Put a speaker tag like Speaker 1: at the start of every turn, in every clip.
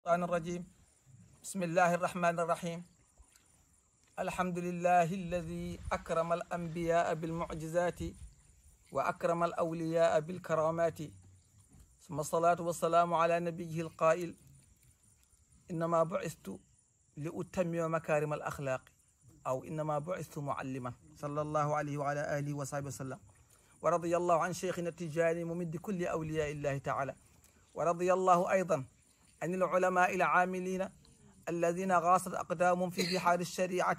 Speaker 1: الشيطان الرجيم. بسم الله الرحمن الرحيم. الحمد لله الذي أكرم الأنبياء بالمعجزات وأكرم الأولياء بالكرامات، ثم الصلاة والسلام على نبيه القائل: إنما بعثت لأتمم مكارم الأخلاق، أو إنما بعثت معلما، صلى الله عليه وعلى آله وصحبه وسلم. ورضي الله عن شيخنا التجاني ممد كل أولياء الله تعالى. ورضي الله أيضا عن العلماء العاملين الذين غاصت أقدامهم في بحار الشريعة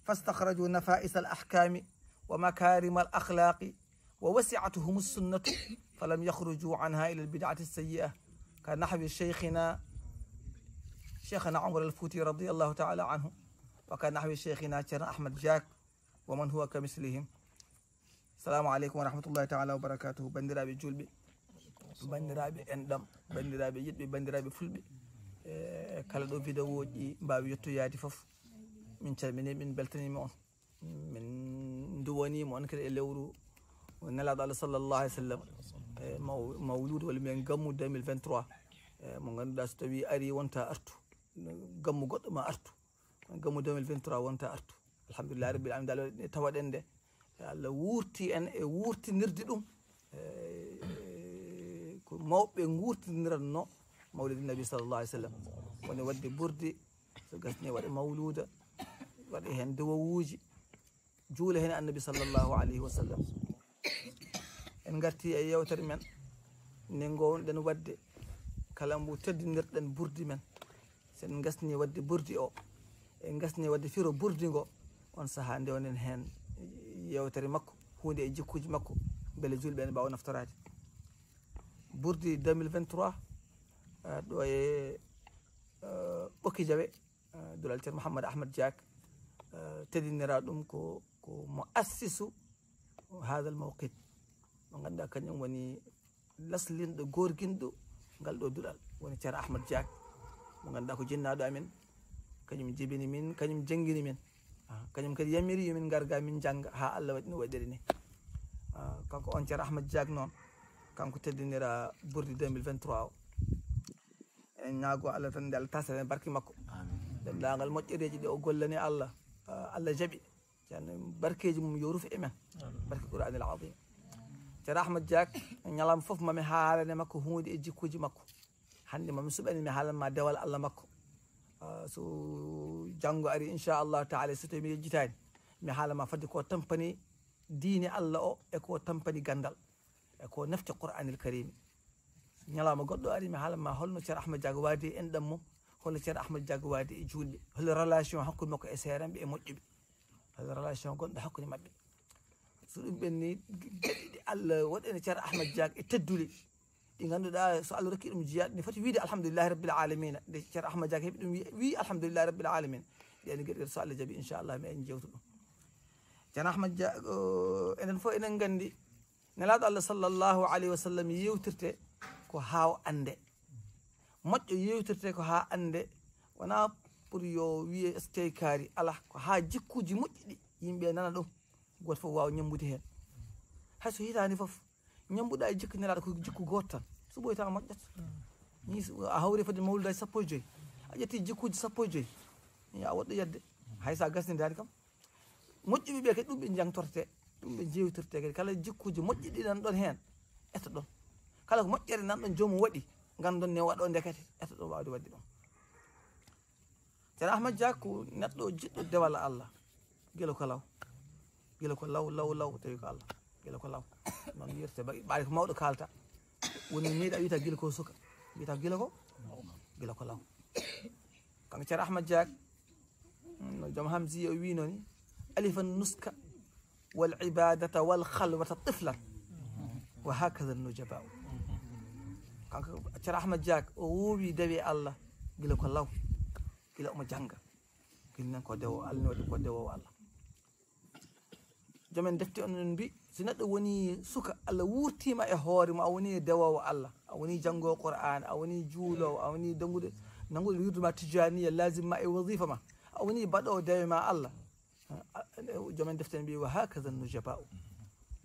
Speaker 1: فاستخرجوا نفائس الأحكام ومكارم الأخلاق، ووسعتهم السنة فلم يخرجوا عنها إلى البدعة السيئة، كنحو شيخنا عمر الفوتي رضي الله تعالى عنه، وكنحو شيخنا شيخنا أحمد جاك ومن هو كمثلهم. السلام عليكم ورحمة الله تعالى وبركاته. بندرابي جولبي، bandiraɓe enɗam, bandiraɓe yiɗɓe, bandiraɓe fulɓe, kala ɗo vidéo ji mbawi yettoyade foof, min calmini, min beltanima on, min duwonima on kadi e lewru nelaɗo Allah sallllahu alih w sallam, mawlude walla mbiyen gammu 2023 mo ganduɗa so tawi ari wonta artu, gammu goɗɗo ma artu, gammu 2023 wonta artu. Alhamdulillah rabbil alamin, dal tawaɗen nde Allah wurti en e wurtinirde ɗum ko mawɓe gurtiniranno mawlidi nabi sallllahu alih w sallam, woni wadde ɓurde, so gasni waɗa mawluda, waɗa hen dewowuji, juula hen annabi sallllahu alayhi wa sallam. En garti e yewtere men nde gownoɗen wadde kala mbo teddinirɗen burdi men. sen gasni wadde burdi o, en gasni wadde firo burdi ngo, on saaha ndewnen hen yewtere makko, hunde e jikkuji makko, beele julɓe en mbawa naftorade. Burdi 2023 ɗo e ɓokki jawe dulal ceerno Mouhammad Ahmad Diak teddinira ɗum ko mo assisu hada al mawqit, mo ganduɗa kañum woni laslinɗo gorguinɗo ngal ɗo duɗal, woni ceerno Ahmad Diak, mo ganduɗa ko jinnaɗo amen, kañum jibini min, kañum jangguini min, kañum kadi yamiri yomin garga min jangga ha Allah waɗi no waɗiri ni. Kanko on ceerno Ahmad Diak noon, kanko teddinira burdi 2023 o. En ñaago Allah tan nde Allah tasere en barke makko, dendagal moƴƴereji ɗe o gollani Allah, Allah jaaɓi, ceerno barkeji mum yo rufe emen, barke Qur'anil azim. Ceerno Ahmad Diak ñalama foof mami haalane makko hunde e jikkuji makko. Hande mami suɓani mi haalanma dewal Allah makko, so janggo ari inchallahu taala, so tawi mi yejjitani mi haalama fadde ko tampani diine Allah o e ko tampani gandal e ko nafti Qur'anil karim. ñalama goɗɗo ari mi haalanma holno ceerno Ahmad Diak waadi e enɗam mum, holno ceerno Ahmad Diak waadi e julɓe, hol relation hakkude makko e seeranɓe e moƴƴuɓe, hol relation gonɗo hakkude mabɓe. So ɗum ɓenni geɗe ɗe Allah waɗani ceerno Ahmad Diak e teddule ɗi ganduɗa so Allah rokki ɗum jiyaɗ ni foti wiide alhamdulillahi rabbil alamina. Nde ceerno Ahmad Diak heeɓi ɗum wi alhamdulillahi rabbil alamina. ɗeni gueɗe so Allah jaaɓi inchallah mi en jewtu ɗum. ceerno Ahmad Diak enen fof enen gandi nelaɗo Allah sallllahu alayhi wa sallam yewtirte ko ha ande, moƴƴo yewtirte ko ha ande, wona pour yo wiye stey kaari, ala, ko ha jikkuji moƴƴiɗi yimɓe nana ɗum, goto fof wawa ñambude hen. hayso hitani foof ñambuɗa e jikku nelaɗo ko jikku goto tan, so ɓoyta moƴƴat. ni a hawri fodde mawludaji 15 a ƴetti jikkuji 15 a woɗɗo yedde, haysa gasnidani kam moƴƴuɓe ɓe kadi ɗum ɓe jangtorte, ɗum ɓe jewtirte kadi, kala jikkuji moƴƴiɗi nan ɗon hen eto ɗon, kala ko moƴƴere nan ɗon jomum waɗi gandon ne waɗo ndekete eto ɗon wawde wadde ɗum. ceerno Ahmad Diak ko neɗɗo jiɗɗo dewal Allah, guila ko law, guila ko law tawi ko Allah, guila ko law noon yirte ɓaari ko mawɗo kalta, woni miiɗa wiyata guila ko suka, wiyata guila ko law. kanko ceerno Ahmad Diak no joom Hamzi o wino ni: alifan nuska wal ibadata wal khalwata tiflan wa hakada nujaba. kanko ceerno Ahmad Diak o wowi dewe Allah gila ko law, gila omo janga, gila nan ko dewo Allah, ne waɗi ko dewowo Allah. joomen defte on mbi so neɗɗo woni suka, Allah wurtima e hoore mo, a woni dewowo Allah, a woni jangowo Qur'an, a woni juulowo, a woni nangude wirduma tijaniya lazim ma e wasifa ma, a woni baɗowo dewe ma Allah. joomen defte mbi wa hakada nujaba,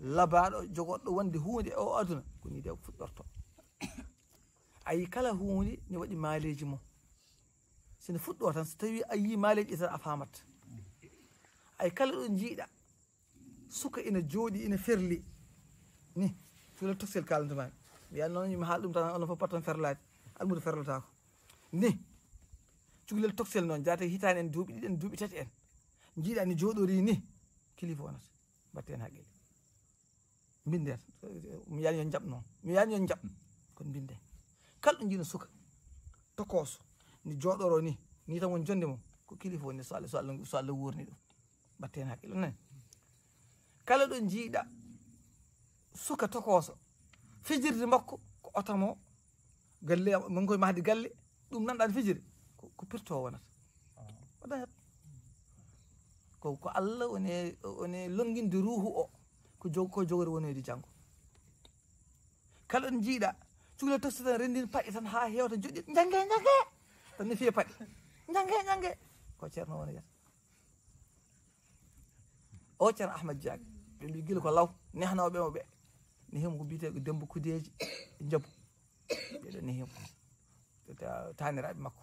Speaker 1: labaɗo jogoɗɗo wonde hunde o aduna ko ni de fuɗɗorto. ayi kala hunde ne waɗi maaleji mum, sene fuɗɗo tan so tawi a yi maaleji tan a famat ay kala ɗo jiiɗa suka ina jooɗi ina ferli ni cukalel toksel kalantuma mi yani noon yimi haal ɗum tan onon fof patton ferlade almudo ferlotako ni cukalel toksel noon jata hitani en duuɓi ɗiɗi en duuɓi tati en jiiɗa ni jooɗori ni kilifa wonata batte hen haqqille binde mi yani yo jaab noon mi yani yo jaab kono binde kala ɗo jiiɗa suka tokoso ni jooɗoro ni tan woni jonde mum ko kilifa woni so Allah wurni ɗum batte hen haqqille nani kala ɗo jiiɗa suka tokoso fijirde makko ko otamo galle mon koye mahdi galle ɗum nanɗani fijiri ko pirto wonata waɗa ko Allah one longinde ruhu o ko jogori wonede janggo kala ɗo jiiɗa cukalel toksel tan rendin paɗɗe tan ha hewta joɗɗi jangue tan ne fiya paɗɗe jangue ko ceerno wonata o ceerno Ahmad Diack ɓe mbi gila ko law nehnoɓe mo ɓe nehimo ko mbiyete ko Demba Kudeji Jaabu ɓeɗo nehimo taniraɓe makko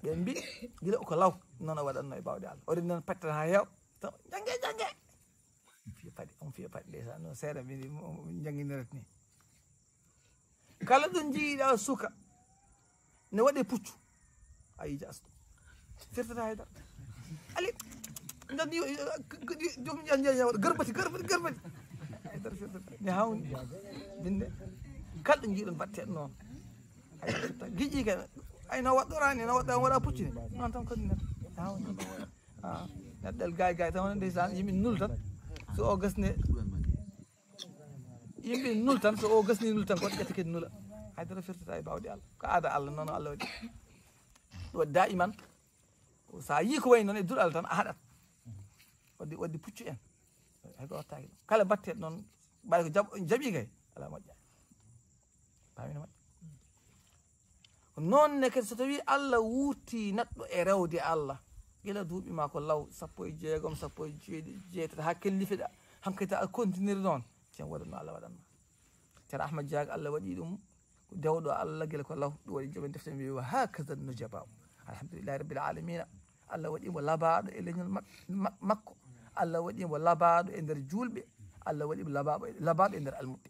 Speaker 1: ɓe mbi gila ko law noon o waɗanno e bawɗe Allah o rendi noon paɗɗe ha heew tan jangue on fiya paɗɗe ɗe sa noon seeɗa ɓe janguinirat ni kala ɗo jiiɗa suka ne waɗe puccu a yiija asɗo firtata haydara ali garbati haydara firtata ne hawni binde kala ɗo jiiɗon batte noon giƴƴi kene ay no waɗɗorani no waɗɗa waɗa puccu ni noon tan kadi nata hawni neɗɗel gay tan wona ndeysan yimɓe nul tan so o gasne yimɓe nul tan so o gasni nul tan ko ƴetta kadi nula haydara firtata e bawɗe Allah ko aada Allah noon Allah waɗi ɗo daiman sa yi ko wayi noon e duɗal Allah tan a haɗat waddi puccu en hayko wattaki ɗum kala batteɗo noon ɓay ko jaaɓi kay ala moƴƴa pamino moƴƴa noon ne kadi so tawi Allah wurti neɗɗo e rewde Allah gila duuɓi ma ko law 16 17 ha kellifiɗa hankkadi a continue noon cen waɗanno Allah waɗanma ceerno Ahmad Diack Allah waɗi ɗum ko dewɗo Allah gila ko law ɗum waɗi joɓen defte mbi wa hakaza nujaba alhamdulillahi rabbil alamina Allah waɗimo labaɗo e leñol makko Allah waɗimo labaɗo e nder julɓe Allah waɗimo labaɗo e nder almuɓɓe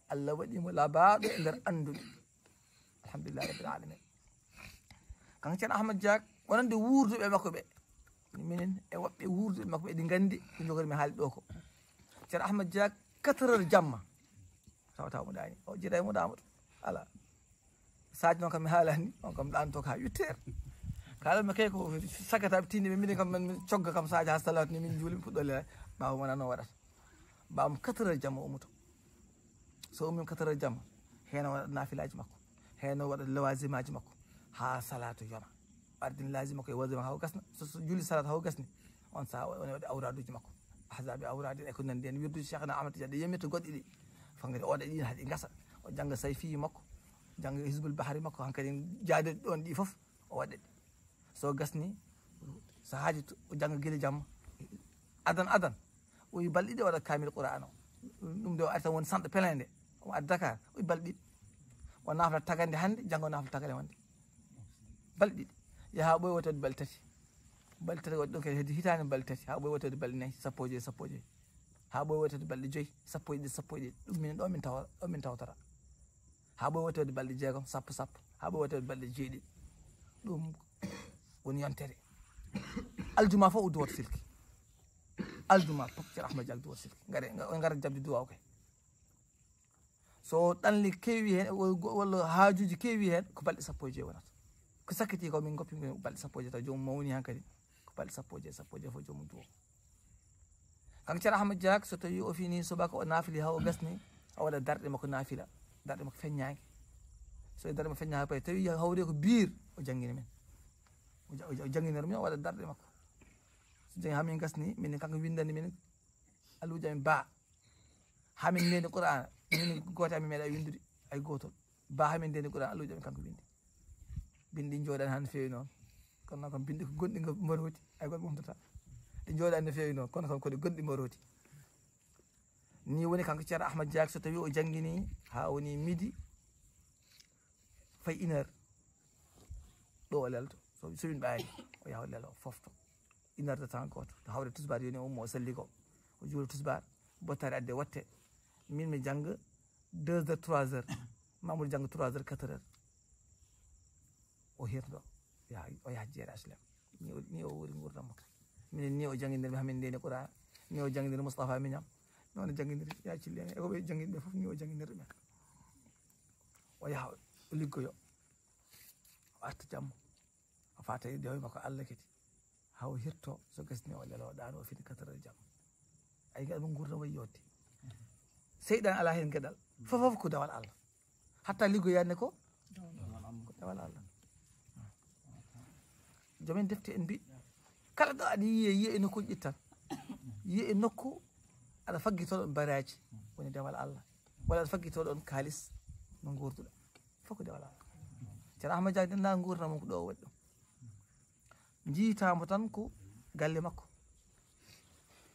Speaker 1: Allah waɗimo labaɗo e nder anduɓe alhamdulillahi rabbil alamin kan ceerno Ahmad Diack wonande wuurduɓe makko ɓe minen e woɓɓe wuurduɓe makko ɓe ɗi gandi ko jogori mi haali ɗo ko ceerno Ahmad Diack 4 heures jamma tawata mo ɗani o jiiɗa mo ɗama to ala sadio noon kam mi haalani on kam ɗanto ko ha 8 heures kalanmi kay ko sagataɓe tinde ɓe minen kam min cogga kam sadio ha salatu ni min juuli mi puɗɗole ɓawa wona noon waɗata mbawam 4 heures jamma ummuto so ummima 4 heures jamma heno waɗa nafilaji makko heno waɗa lawasimaji makko ha salatu yona ardin lazima ko e wasima haw gasna so julli salat haw gasni on sa woni waɗi awraduji makko ahzabi awradi e ko nandi en wirduji Cheikhna Ahmad Tidiane ɗe yemirta goɗɗi ɗi fangade oɗa ɗin haɗi gasa o jangga sayfi makko jangga hisbul bahari makko hankkadi jaade ɗon ɗi foof o waɗa ɗi so gasni so haaji o jangga guila jamma adan o yi balɗe ɗiɗi waɗa kamil Qur'an o ɗum de o ari tan woni sanɗo pelende o addi Dakar o yi balɗe ɗiɗi o naflat tagade hande jangga o naflat tagade wonde balɗe ɗiɗi yaha ɓoy wotode balɗe tati waɗi ɗon kadi heddi hitande balɗe tati ha ɓoy wotode balɗe nayyi 15 ha ɓoy wotode balɗe 5 11 ɗum minen ɗo min tawtara ha ɓoy wotode balɗe 6 10 ha ɓoy wotode balɗe 7 ɗum woni yontere aljuma fof o duwoto silki aljuma fof ceerno Ahmad Diack duwoto silki gara jabde duwaw kay so ɗanli kewi hen walla haajuji kewi hen ko balɗe 16 wonata ko sakkiti ko min goppimi balɗe 16 taw jomum mawni hankadi ko balɗe 16 fof jomum duwo kanko ceerno Ahmad Diack so tawi o fini subaka o naafili ha o gasni o waɗa darɗe makko naafila darɗe makko feññaki so darɗe makko feññaki pay tawi hawre ko biir o jangguini men o jangguinor min o waɗa darɗe makko so jangi hamin gasni min kanko windani min aluji amin ba hamin ndeni Qur'an min goto amin meeɗa windude ay gotol ba hamin ndeni Qur'an aluji amin kanko windi bindi jooɗani han no fewi noon kono noon kam bindi ko gonɗi mbaroti ay goto ɓumtata ɗi jooɗani no fewi noon kono kam koɗe gonɗi mbaroti ni woni kanko ceerno Ahmad Diack so tawi o jangguini ha woni midi fay 1 heure ɗo o lelto so min ɓaani o yaha o lelo fofto 1 heure de temps goto to hawre tusbar yoni ummo o salli ko o juula tusbar bottare adde watte min mi janga 2 heures 3 heures Mamoudou janga 3 heures 4 heures o hirdo o yaha jeeɗa HLM ni o wori gurdam makko minen ni o jangidir mi hamin ndeni Qur'an ni o jangidir Moustapha Mignam noon jangidir ya cilli en e ko ɓe jangiɗ ɓe fof ni o jangidir ɓen o yaha o liggoyo o arta jamma o fata e dewoy makko Allah kadi ha o hirto so gasni o lelo ɗano o fini 4 heures jamma ay gaɗa mo gurdam way yodde seyɗan ala hen gueɗal fofof ko dawal Allah hatta liggoyanne ko dawal Allah jomen defte en mbi kala ɗo aɗa yiye e nokkuji ɗi tan yiye e nokku aɗa faggitoɗon baraji woni dewal Allah walla aɗa faggitoɗon kalis no gurduɗa fof ko dewal Allah ceerno Ahmad Dia denna gurdam ko ɗo waɗi ɗum jiitamo tan ko galle makko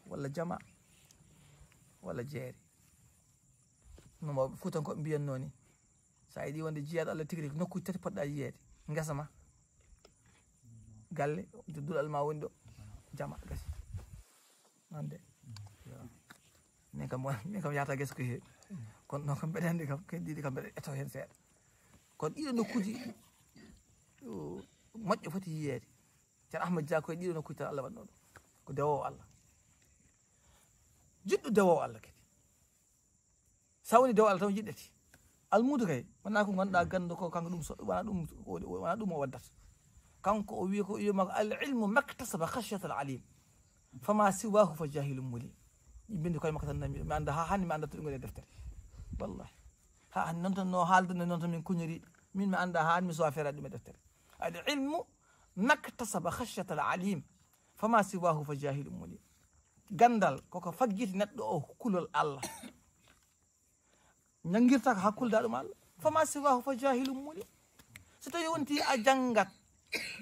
Speaker 1: walla jama walla jeere no mawɓe Fuutankoɓe mbiyanno ni sa yiiɗi wonde jiyaɗo Allah tigui rigui nokkuji tati poɗɗa yiyede guesa ma galle duɗal ma woni ɗo jama gasi non de min kam yahata guesa ko heewi kono noon kam mbeɗa andi kam keddiɗi kam mbeɗa eto hen seeɗa kono ɗiɗo nokkuji moƴƴo foti yiyede ceerno Ahmad Dia koye ɗiɗo nokkuji tan Allah waɗno ɗum ko dewowo Allah jiɗɗo dewowo Allah kadi sa woni dewowo Allah tan jiɗɗeti almudu kay wona ko ganduɗa gandu ko kanko ɗum wona ɗum o waddata kanko o wiya ko wiyama ko al ilmu maktasaba khashyata al alim fama siwahu fa jahilum mulim bindi koye makko tan nami mi anda ha hanni mi anda to ɗum goni e deftere wallahi ha hanni noon tan no haaldude noon tan min kuñori min mi anda ha hanni mi sowa ferade ɗum e deftere al ilmu maktasaba khashyata al alim fama siwahu fa jahilum mulim gandal koko faggiti neɗɗo o kulol Allah ñangirta ko hakkulda ɗum Allah fama siwahu fa jahilum mulim so tawi wonti a janggat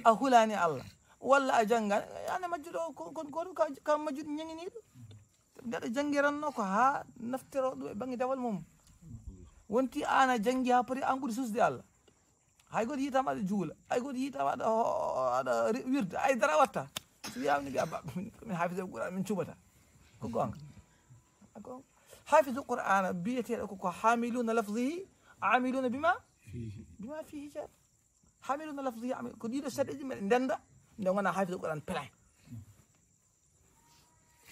Speaker 1: a hulani Allah walla a janggat ane majjuɗo kon goto ka majjuɗo ñaŋiniɗo ndeɗo jangiranno ko ha naftiro ɗum e banggue dewal mum wonti an a jangi ha poti an ɓuuri susde Allah hay goto yitama aɗa juula hay goto yitama aɗa wirde ay dara watta so wiyama ni mbiya min hafidul Qur'an min cuɓata ko gonga hafidul Qur'an biyeteɗo koko hamiluna lafzihi amiluna bima fihi jar hamiluna lafzihi ko ɗiɗo seɗeji meɗe ndenda nde gona hafidul Qur'an plein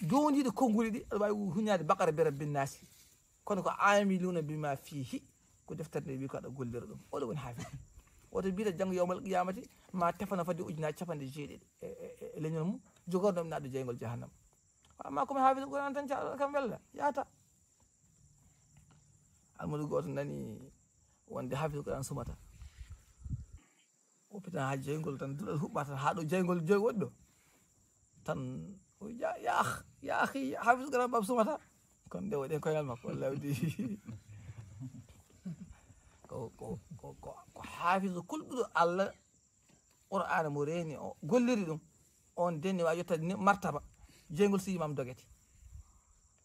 Speaker 1: jondiɗo konnguli ɗi aɗa wawi huñade baqara bi rabbin nasi kono ko amiluna bima fihi ko deftere nde wi ko aɗa gollira ɗum oɗo woni hafid oto mbiyata janggo yawmal qiyamati ma tefana fadde ujunaji 90 e leñol mum jogorɗo mi naɗo jeygol jahannama amma komi hafidul Qur'an tan caɗo kam wella yahata almudu goto nani wonde hafidul Qur'an sumata o pitan ha jeygol tan duɗal huɓɓa tan ha ɗo jeygol joyi woɗɗi ɗo tan ya akhi hafidul Qur'an bab sumata kono nde waɗi koyngal makko wallawdi ko hafizu kulɗuɗo Allah Qur'ana mo reeni o golliri ɗum on denni wa yettade martaba jeygol si imam dogete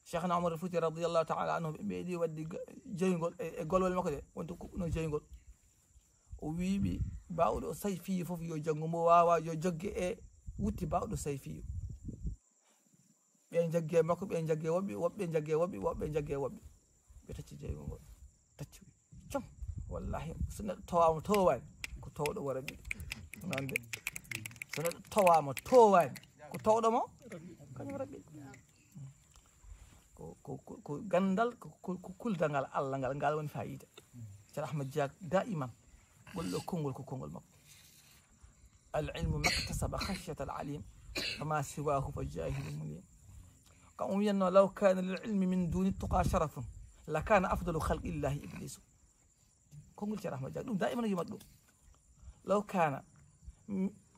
Speaker 1: Cheikhna Omar Fouti radiyallahu ta'ala anhu ɓe ɓeydi wadde jeygol e golwal makko de wonto kuɓɓuno jeygol o wiɓi bawɗo sayfiyo foof yo janggo mo wawa yo jogge e wutti bawɗo sayfiyo ɓe jagge makko ɓe jagge woɓɓe woɓɓe jagge woɓɓe woɓɓe jagge woɓɓe ɓe tacci jeygol ngol tacci com wallahi so neɗɗo towama towani ko towɗo wara ɓi noon de so neɗɗo towama towani ko towɗomo kañum wara ɓi ko gandal ko kuldangal Allah ngal woni fayida ceerno Ahmad Dia daiman ɓolɗo konngol ko konngol makko al ilmu maktasaba khashyata al alim fama siwahu fa jahilun mulim kam o wiyatno law kana lil ilmi min duni tuqa sharafun la kana afdalu khalqillahi iblisu konngol ceerno Ahmad Dia ɗum daiman yumat ɗum law kana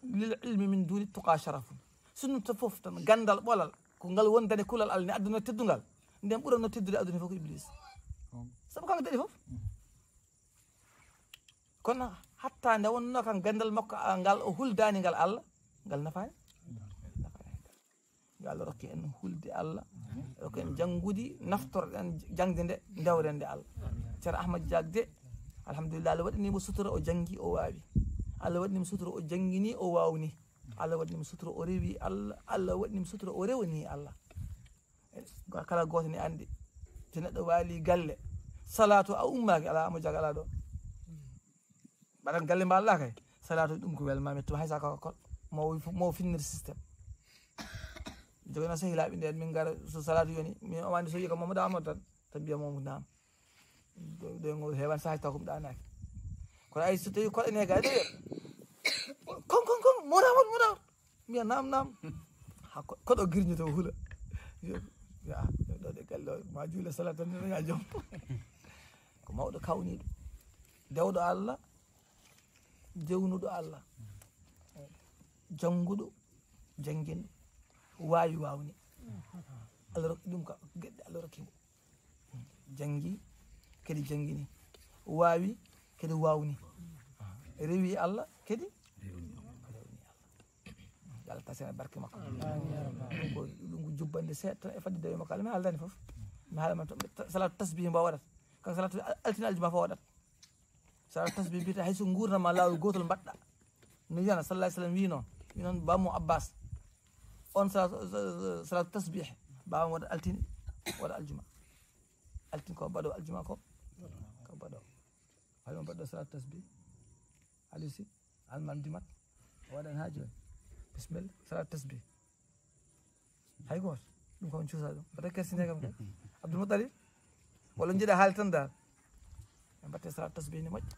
Speaker 1: lil ilmi min duni tuqa sharafun sunnu to fof tan gandal ɓolal ko ngal wondane kulal Allah ne adduna teddungal nden ɓuranno teddude aduna fof ko iblis sabu kanko daɗi fof kono hatta nde wonno kan gandal makko ngal o huldani ngal Allah ngal nafani yo Allah rokki en hulde Allah rokki en jangudi naftorɗen jangde nde ndewren nde Allah ceerno Ahmad Dia de alhamdulillah Allah waɗanimo sutura o jangi o wawi Allah waɗanimo sutura o jangini o wawni Allah waɗanimo sutura o rewi Allah Allah waɗanimo sutura o rewani Allah kala goto ne andi so neɗɗo waali galle salatu a ummaki ala amo jaga ala ɗo mbaɗat galle mba Allah kay salatu ɗum ko welma metto hay saka kol mo finnir systéme jogona sehilaɓe nden min gara so salatu yoni min omandi so yi ko Mamadou Amadou tan mbiya Mamadou nam ɗo hewan sahay taw komi ɗanaki kono ay so tawi koɗane ga ɗo kon moɗa mbiya nam ha koɗo girñi to huula ɗo ɗe galle o ma juula salat tan nega joom ko mawɗo kawniɗo dewɗo Allah jewnuɗo Allah jannguɗo janguinɗo wawi wawni Allah rokki ɗum ka gueɗɗe Allah rokkimo jangi kadi jangini wawi kadi wawni rewi Allah kadi rewni Allah Allah tasena barke makko ko ɗum ko jubbande seeɗa tan e fadde dewi makko Allah mi haaldani foof mi haalama salatu tasbih mbo waɗat kan salatu altina aljuma fo waɗat salatu tasbih mbiyata hayso gurdama lawol gotol mbaɗɗa no wiyana sallah sallam wi noon bammo Abbas on salatu tasbih bawam waɗa altine waɗa aljuma altine ko baɗo aljuma ko baɗo haymo mbaɗɗo salatu tasbih alisi almam dimat waɗan ha joni bisimilla salatu tasbih hay goto ɗum kam cuusa ɗum wata kersine kam kay Abdoul Moutalib walla jiiɗa haali tan dal ɓe mbatte salatu tasbih ne moƴƴi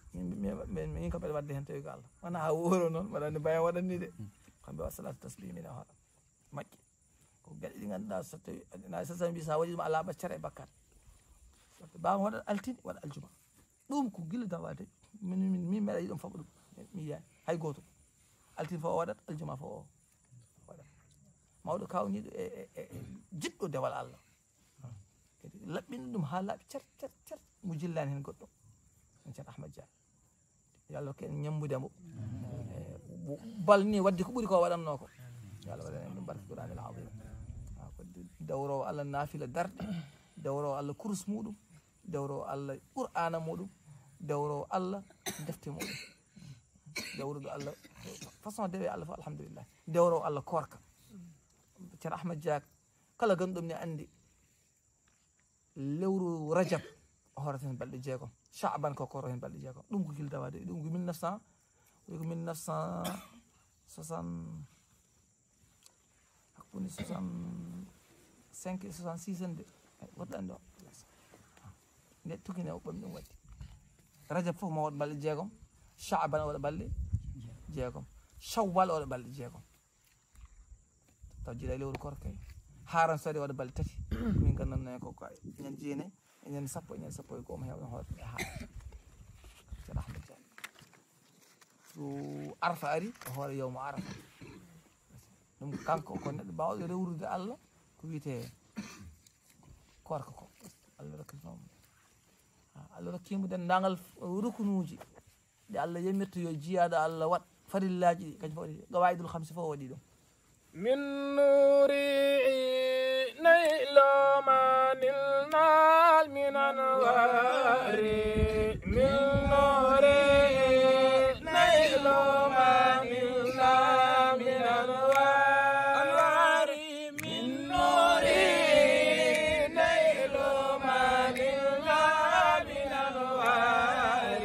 Speaker 1: min kam mbeɗa wadde hen tawi ko Allah wona ha woro noon waɗani bayan waɗanni de kamɓe waɗa salatu tasbih mine hoɗa moƴƴi ko gueɗe ɗi ganduɗa so tawi na sasa mbi sa waɗi ɗum ala ɓaccere e bakkat bawam waɗa altine waɗa aljuma ɗum ko guila dam wade min meeɗa yiɗon faɓa ɗum mi yiyani hay goto altine fo o waɗat aljuma fo o waɗat mawɗo kawniɗo e jiɗɗo dewal Allah kadi laɓɓina ɗum ha laaɓi cer mo jillani hen goɗɗo on ceerno Ahmad Dia yo Allah ken ñammudemo balni wadde ko ɓuuri ko waɗanno ko yo Allah waɗan en ɗum barke Qur'anil azim ko dawrowo Allah naafila darɗe dawrowo Allah kurus muɗum dawrowo Allah Qur'ana muɗum dawrowo Allah defte muɗum dawruɗo Allah façon dewe Allah fof alhamdulillah dawrowo Allah korka ceerno Ahmad Dia kala ganduɗum ne andi lewru Rajab o horata hen balɗe jeegom Chaban ko koro hen balɗe jeegom ɗum ko guila dawade ɗum ko 1900 ko 1960 hakkunde 65 e 66 en de woɗɗo andi o nde tukine o ɓami ɗum waddi Rajab fof ma waɗa balɗe jeegom Chaban o waɗa balɗe jeegom Shawwal o waɗa balɗe jeegom taw jiiɗa e lewru korka haran sode waɗa balɗe tati min gandano ko ñande jeenayi e ñande sappo e ñande sappo e goho mo hewno hoore e haara ceerno Ahmad Dia so Arafa ari o hoore yawmo Arafa ɗum kanko ko neɗɗo bawɗo rewrude Allah ko wiyete korka ko Allah rokkitinomo Allah rokkimo dendagal rukunuji ɗe Allah yamirta yo jiyaɗo Allah waɗ farillaji ɗi kañum fof waɗi gawaidul hamsi fof waɗi ɗum
Speaker 2: من نوري نيل ما نلنا من أنوار من نوري نيل ما نلنا من أنوار من نوري نيل ما نلنا من أنوار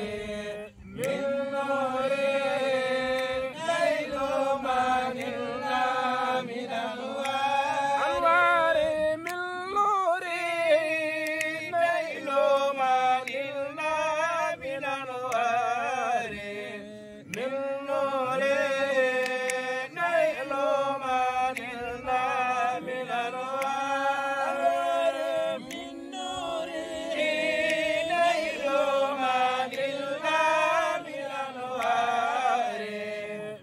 Speaker 2: من نوري نيل ما نلنا من أنوار من نوري نيل ما نلنا من أنوار من نوري نيل ما نلنا من أنوار من نوري نيل ما نلنا من أنوار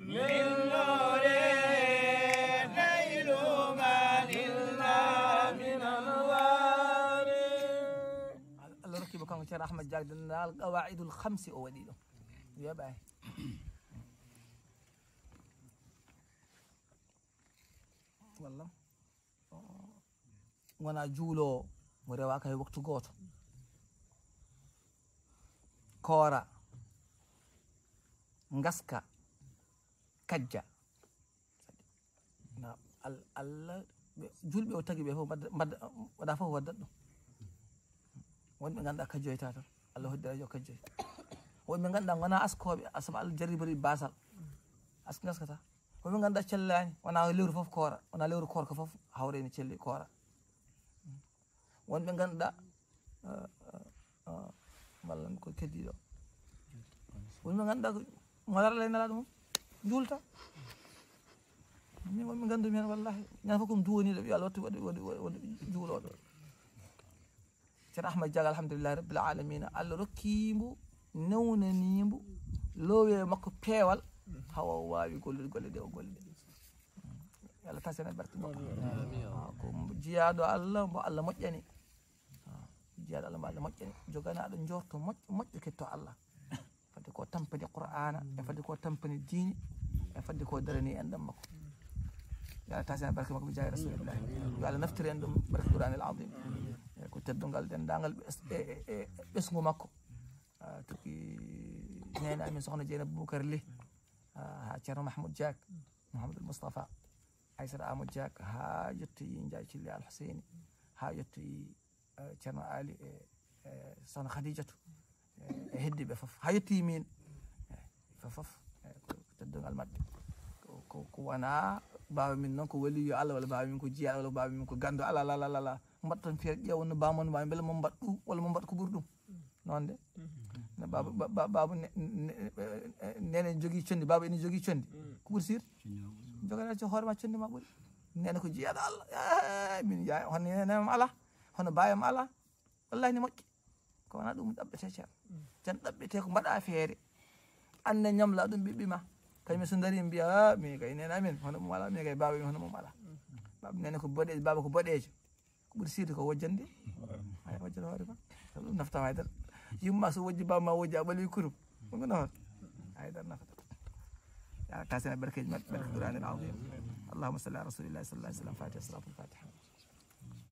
Speaker 2: من نوري نيل ما نلنا من أنوار
Speaker 1: Allah rokkiɓe kanko ceerno Ahmad Dia dendal qawaidul hamsi o waɗi ɗum wiyaɓa walla wona juulowo mo rewaka e waktu goto koora ngaska kajja na Allah julɓe o tagi ɓe fof mbadda waɗa fof waddat ɗum wonɓe ganduɗa kajjoyta tan Allah hoddira yo kajjoy wonɓe ganduɗa wona askoɓe asama Allah jarribori basal gaskata wonɓe ganduɗa cellani wona lewru fof koora wona lewru korka fof hawreni celli koora wonɓe ganduɗa wallan ko keddiɗo wonɓe ganduɗa ko molara lay nalaɗo mum juulta min wonɓe gandumi hen wallahi ñande fof kom duwoniɗo yo Allah waɗi juuloɗo ceerno Ahmad Diaga alhamdulillahi rabbil alamina Allah rokkimo newnanimo loowe makko peewal hawa wawi gollude golle ɗe o golli ɗe yo Allah tasene barke makko ko jiyaɗo Allah mo Allah moƴƴani jiyaɗo Allah mo Allah moƴƴani joganaɗo jorto moƴƴo ketto Allah fadde ko tampani qur'ana e fadde ko tampani diine e fadde ko darani en ɗam makko yo Allah tasene barke makko bi jahi rasulillahi yo Allah naftiri en ɗum barke qur'anil azim ko teddungal dendagal ɓesgu makko toki nene amin sokhna Dieynaba Boubacar Ly ha ceerno Mahmoud Diak Mouhamadoul Moustapha Aissata Amadou Diak ha yettoyi Ndiaye Thily Al Husseini ha yettoyi ceerno Ali e sokhna Khadijatou e heddiɓe foof ha yettoyi min fof ko teddungal mabɓe ko wona bawa min noon ko waliyo Allah walla bawa min ko jiyaɗo walla bawa min ko gando ala mbaɗa tan feere ƴeew no bamon mbawi beele mo mbaɗ ɗum walla mo mbaɗ ko ɓuuri ɗum noon de no baba nene jogui condi baba ene jogui condi ko ɓuuri sir joganaɗo hoore ma condi ma ɓuuri nene ko jiyaɗo Allah min jeeya hono nenema ala hono bayam ala wallahi ne moƴƴi ko wona ɗum ɗaɓɓete ceerno tan ɗaɓɓete ko mbaɗa feere anne ñamla ɗum ɓiɓɓe ma kañum so daari mbiya mi kay nene amen hono mum ala mi kay baba mi hono mum ala baba nene ko boɗejo baba ko boɗejo ko ɓuuri sirde ko wojjande ay wojjade hoore ma sabu ɗum naftama haydara yumma so wojji baba ma wojji a ɓalwi kurum ɗum ko noon haydara nafata ya tasene barkeji mabɓe barke qur'anil azim allahumma salli ala rasulillahi sallallahu alaihi wasallam fatiha salatul fatiha